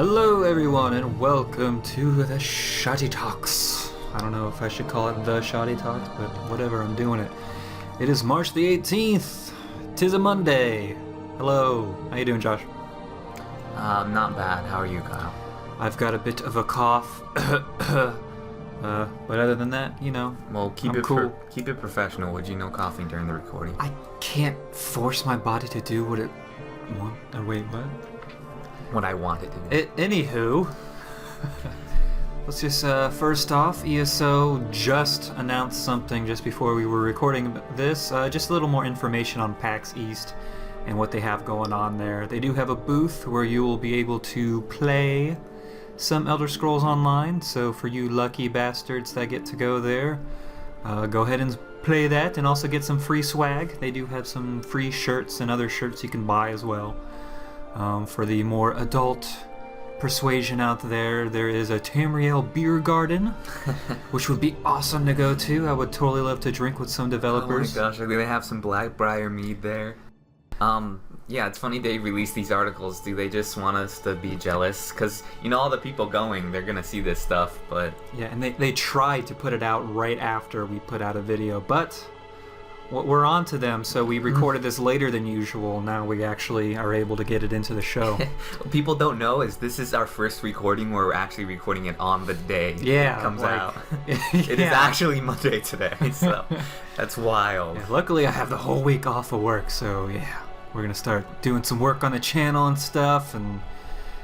Hello everyone and welcome to the ShoddyTalks. I don't know if I should call it the ShoddyTalks, but whatever, I'm doing it. It is March the 18th. 'Tis a Monday. Hello. How you doing, Josh? Not bad. How are you, Kyle? I've got a bit of a cough. But other than that, Well, keep I'm it cool. keep it professional, would you? No coughing during the recording. I can't force my body to do what it wants. Oh, wait, what? What I wanted to do. Anywho, let's just first off, ESO just announced something just before we were recording this. Just a little more information on PAX East and what they have going on there. They do have a booth where you will be able to play some Elder Scrolls Online. So for you lucky bastards that get to go there, go ahead and play that and also get some free swag. They do have some free shirts and other shirts you can buy as well. For the more adult persuasion out there, there is a Tamriel beer garden, which would be awesome to go to. I would totally love to drink with some developers. Oh my gosh, do they have some Blackbriar mead there? Yeah, it's funny they release these articles. Do they just want us to be jealous? Because, all the people going, they're gonna see this stuff, but... Yeah, and they tried to put it out right after we put out a video, but... we're on to them, so we recorded this later than usual. Now we actually are able to get it into the show. What people don't know is this is our first recording where we're actually recording it on the day it comes out. It is actually Monday today, so that's wild. Yeah, luckily I have the whole week off of work, so yeah. We're going to start doing some work on the channel and stuff and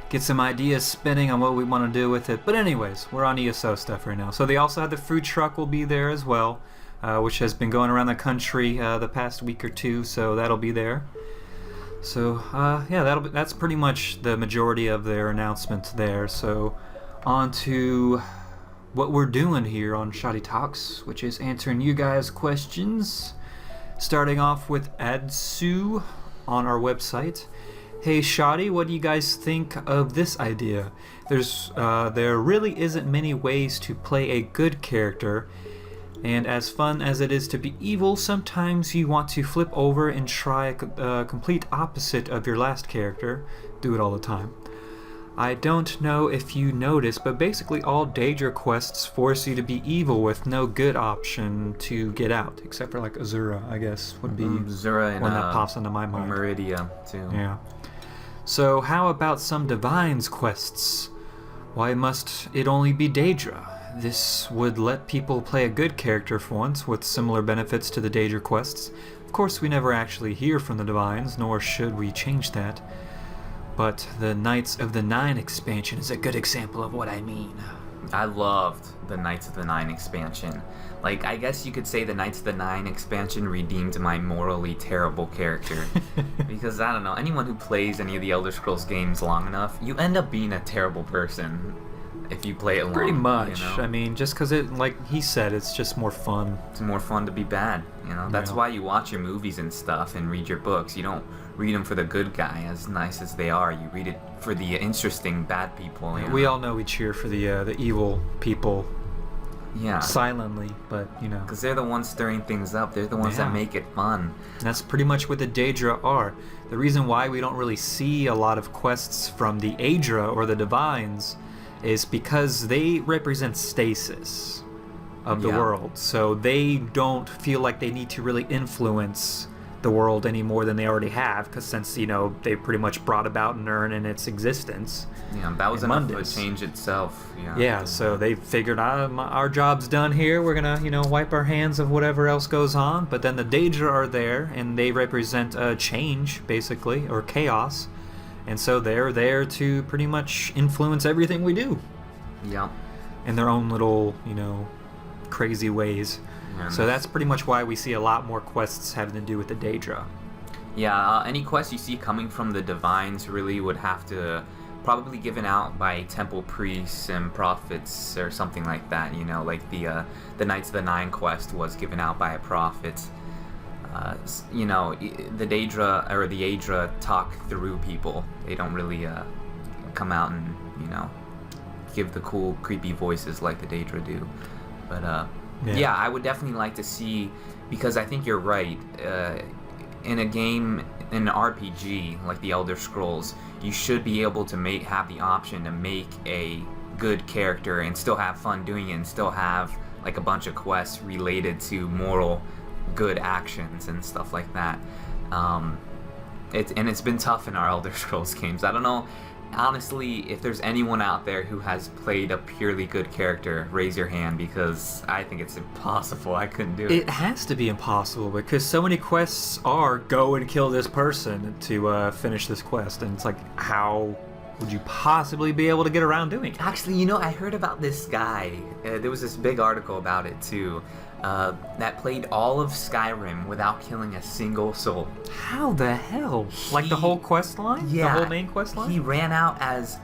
get some ideas spinning on what we want to do with it. But anyways, we're on ESO stuff right now. So they also have the food truck will be there as well. Which has been going around the country the past week or two, so that'll be there. So yeah, that's pretty much the majority of their announcements there. So on to what we're doing here on ShoddyTalks, which is answering you guys' questions. Starting off with Adsu on our website. Hey Shoddy, what do you guys think of this idea? There really isn't many ways to play a good character. And as fun as it is to be evil, sometimes you want to flip over and try a complete opposite of your last character. Do it all the time. I don't know if you noticed, but basically all Daedra quests force you to be evil with no good option to get out, except for like Azura, I guess, would be Azura and one that pops into my mind. Meridia, too. Yeah. So how about some Divines quests? Why must it only be Daedra? This would let people play a good character for once, with similar benefits to the Daedra quests. Of course, we never actually hear from the Divines, nor should we change that. But the Knights of the Nine expansion is a good example of what I mean. I loved the Knights of the Nine expansion. Like, I guess you could say the Knights of the Nine expansion redeemed my morally terrible character. Because, I don't know, anyone who plays any of the Elder Scrolls games long enough, you end up being a terrible person. If you play it long, pretty much. I mean, just because it, like he said, it's just more fun. It's more fun to be bad, That's why you watch your movies and stuff and read your books. You don't read them for the good guy, as nice as they are. You read it for the interesting bad people. We all know we cheer for the evil people. Yeah. Silently, but because they're the ones stirring things up. They're the ones that make it fun. And that's pretty much what the Daedra are. The reason why we don't really see a lot of quests from the Aedra or the Divines is because they represent stasis of the world. So they don't feel like they need to really influence the world any more than they already have, because since, they pretty much brought about Nirn in its existence. Yeah, that was enough to change itself. Yeah, so they figured, our job's done here. We're gonna, wipe our hands of whatever else goes on. But then the Daedra are there, and they represent change, basically, or chaos. And so they're there to pretty much influence everything we do. Yeah. In their own little, crazy ways. Yeah, so that's pretty much why we see a lot more quests having to do with the Daedra. Yeah, any quest you see coming from the Divines really would have to probably given out by temple priests and prophets or something like that, like the Knights of the Nine quest was given out by a prophet. The Daedra or the Aedra talk through people. They don't really come out and give the cool creepy voices like the Daedra do. But yeah, I would definitely like to see, because I think you're right. in a game, in an RPG like the Elder Scrolls, you should be able to have the option to make a good character and still have fun doing it, and still have like a bunch of quests related to moral good actions and stuff like that. It's been tough in our Elder Scrolls games. I don't know, honestly, if there's anyone out there who has played a purely good character, raise your hand, because I think it's impossible. I couldn't do it. It has to be impossible because so many quests are go and kill this person to finish this quest, and it's like, how would you possibly be able to get around doing it? Actually, I heard about this guy. There was this big article about it too. That played all of Skyrim without killing a single soul. How the hell? Like the whole quest line? Yeah, the whole main quest line? He ran out as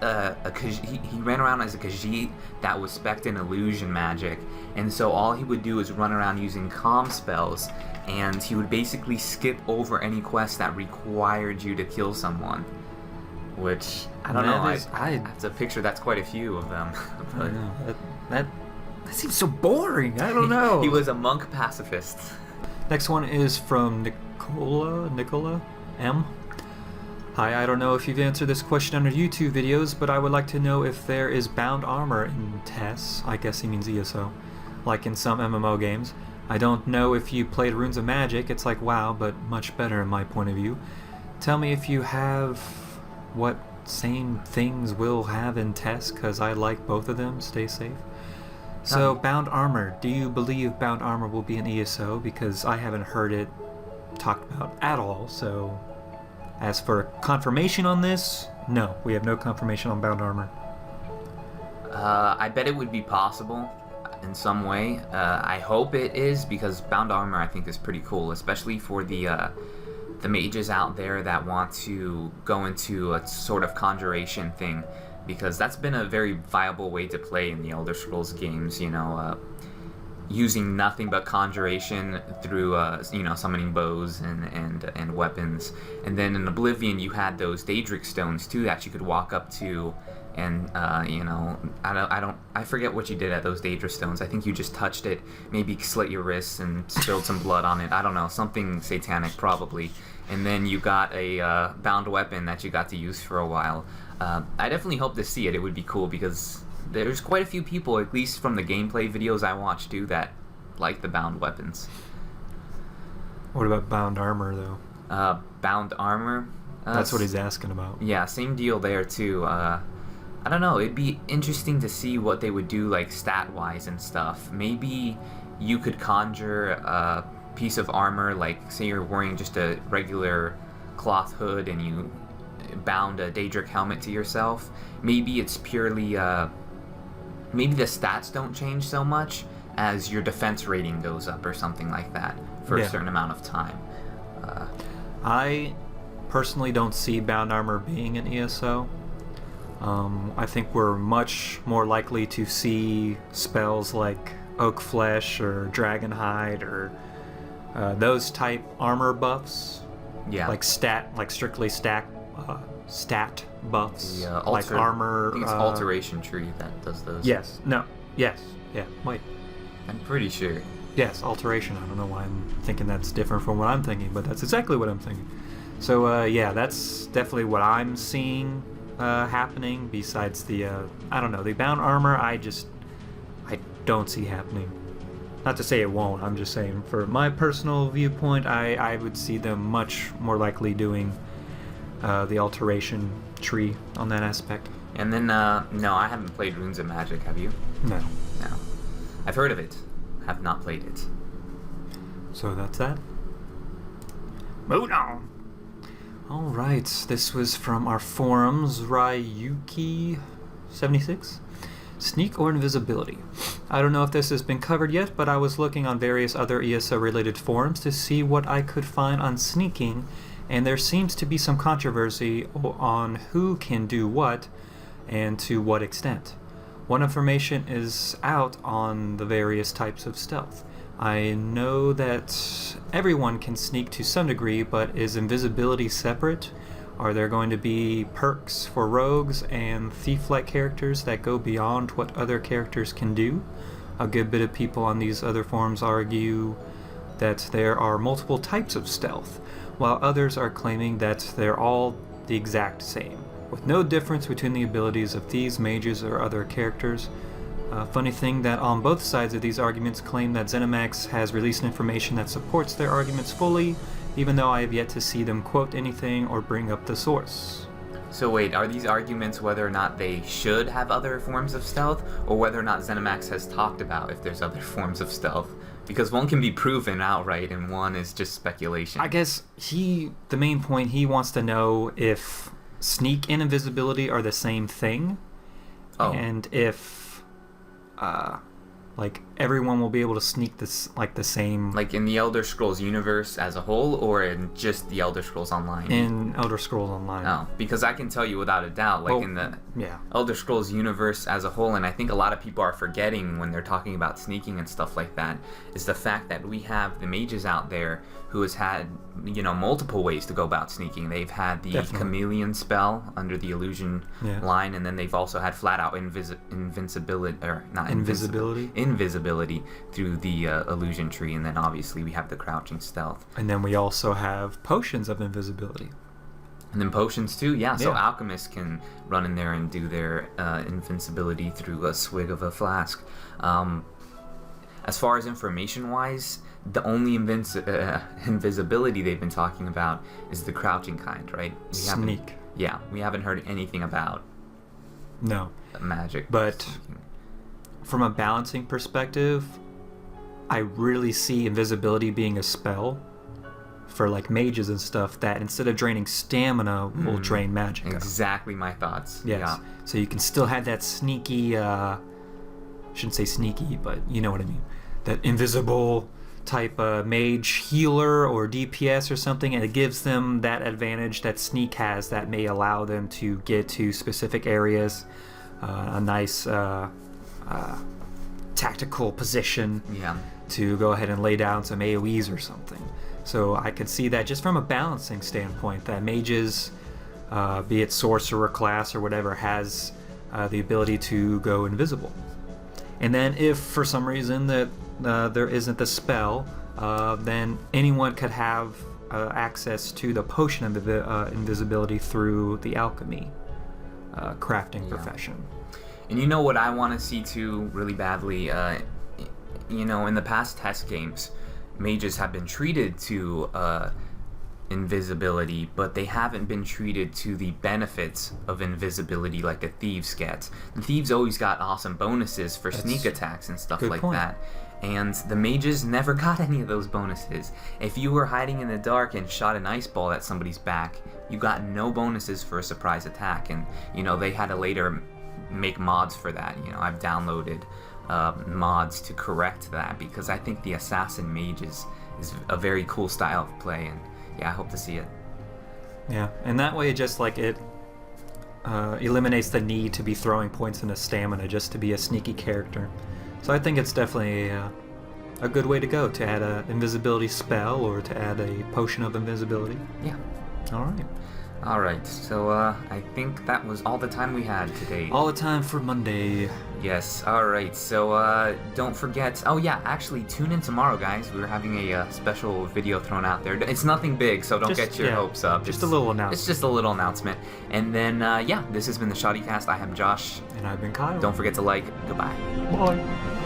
he ran around as a Khajiit that was spec'd in illusion magic, and so all he would do is run around using comm spells, and he would basically skip over any quest that required you to kill someone. Which I don't know. I have to picture that's quite a few of them. But I know. That seems so boring. I don't know. He was a monk pacifist. Next one is from Nicola M. Hi, I don't know if you've answered this question under YouTube videos, but I would like to know if there is bound armor in TES. I guess he means ESO, like in some MMO games. I don't know if you played Runes of Magic. It's like WoW, but much better in my point of view. Tell me if you have what same things we'll have in TES, because I like both of them. Stay safe. So, bound armor. Do you believe bound armor will be an ESO? Because I haven't heard it talked about at all. So, as for confirmation on this, no. We have no confirmation on bound armor. I bet it would be possible in some way. I hope it is, because bound armor I think is pretty cool, especially for the mages out there that want to go into a sort of conjuration thing, because that's been a very viable way to play in the Elder Scrolls games, using nothing but conjuration through summoning bows and weapons. And then in Oblivion you had those Daedric stones too that you could walk up to, and I forget what you did at those Daedra stones. I think you just touched it, maybe slit your wrists and spilled some blood on it. I don't know, something satanic probably. And then you got a bound weapon that you got to use for a while. I definitely hope to see it. It would be cool, because there's quite a few people, at least from the gameplay videos I watch too, that like the bound weapons. What about bound armor though? Bound armor? That's what he's asking about. Yeah, same deal there too. I don't know, it'd be interesting to see what they would do, like stat-wise and stuff. Maybe you could conjure a piece of armor, like say you're wearing just a regular cloth hood and you bound a Daedric helmet to yourself. Maybe it's purely, maybe the stats don't change so much as your defense rating goes up or something like that for a certain amount of time. I personally don't see bound armor being an ESO. I think we're much more likely to see spells like Oak Flesh or Dragon Hide or those type armor buffs. Yeah. Like strictly stat buffs. The like armor. I think it's Alteration Tree that does those. Yes. No. Yes. Yeah. Wait. I'm pretty sure. Yes, Alteration. I don't know why I'm thinking that's different from what I'm thinking, but that's exactly what I'm thinking. So yeah, that's definitely what I'm seeing happening. Besides the the bound armor, I don't see happening. Not to say it won't, I'm just saying for my personal viewpoint, I would see them much more likely doing the Alteration Tree on that aspect. And then, no, I haven't played Runes of Magic, have you? No. No. I've heard of it, have not played it. So that's that. Moving on. Alright, this was from our forums, Ryuki76. Sneak or invisibility. I don't know if this has been covered yet, but I was looking on various other ESO related forums to see what I could find on sneaking, and there seems to be some controversy on who can do what and to what extent. What information is out on the various types of stealth? I know that everyone can sneak to some degree, but is invisibility separate? Are there going to be perks for rogues and thief-like characters that go beyond what other characters can do? A good bit of people on these other forums argue that there are multiple types of stealth, while others are claiming that they're all the exact same, with no difference between the abilities of thieves, mages, or other characters. Funny thing that on both sides of these arguments claim that ZeniMax has released information that supports their arguments fully, even though I have yet to see them quote anything or bring up the source. So wait, are these arguments whether or not they should have other forms of stealth, or whether or not ZeniMax has talked about if there's other forms of stealth? Because one can be proven outright and one is just speculation. I guess the main point, he wants to know if sneak and invisibility are the same thing, and if like everyone will be able to sneak this like the same, like in the Elder Scrolls universe as a whole, or in just the Elder Scrolls Online? In Elder Scrolls Online. Oh, because I can tell you without a doubt, like in the Elder Scrolls universe as a whole, and I think a lot of people are forgetting when they're talking about sneaking and stuff like that, is the fact that we have the mages out there who has had, multiple ways to go about sneaking. They've had the chameleon spell under the illusion line, and then they've also had flat out invisibility through the illusion tree, and then obviously we have the crouching stealth. And then we also have potions of invisibility. And then potions too, so alchemists can run in there and do their invincibility through a swig of a flask. As far as information-wise, the only invisibility they've been talking about is the crouching kind, right? Sneak. We haven't heard anything about magic. But from a balancing perspective, I really see invisibility being a spell for like mages and stuff that instead of draining stamina will drain magic. Exactly my thoughts. Yes. Yeah. So you can still have that sneaky, shouldn't say sneaky, but you know what I mean. That invisible type mage healer or DPS or something, and it gives them that advantage that sneak has that may allow them to get to specific areas, a nice tactical position to go ahead and lay down some AoEs or something. So I could see that just from a balancing standpoint, that mages, be it sorcerer class or whatever, has the ability to go invisible. And then if for some reason that there isn't the spell, then anyone could have access to the potion of invisibility through the alchemy crafting profession. And you know what I want to see too really badly? In the past test games, mages have been treated to invisibility, but they haven't been treated to the benefits of invisibility like a thieves gets. The thieves always got awesome bonuses for sneak attacks and stuff like that. And the mages never got any of those bonuses. If you were hiding in the dark and shot an ice ball at somebody's back, you got no bonuses for a surprise attack. And, they had to later make mods for that. I've downloaded mods to correct that, because I think the assassin mage is a very cool style of play, and I hope to see it. Yeah, and that way just like it eliminates the need to be throwing points into stamina just to be a sneaky character. So I think it's definitely a good way to go, to add an invisibility spell or to add a potion of invisibility. Yeah. All right. So I think that was all the time we had today. All the time for Monday. Yes, all right. So don't forget. Oh yeah, actually tune in tomorrow, guys. We're having a special video thrown out there. It's nothing big, so don't get your hopes up. Just a little announcement. It's just a little announcement. And then this has been the ShoddyCast. I am Josh. And I've been Kyle. Don't forget to like. Goodbye. Bye.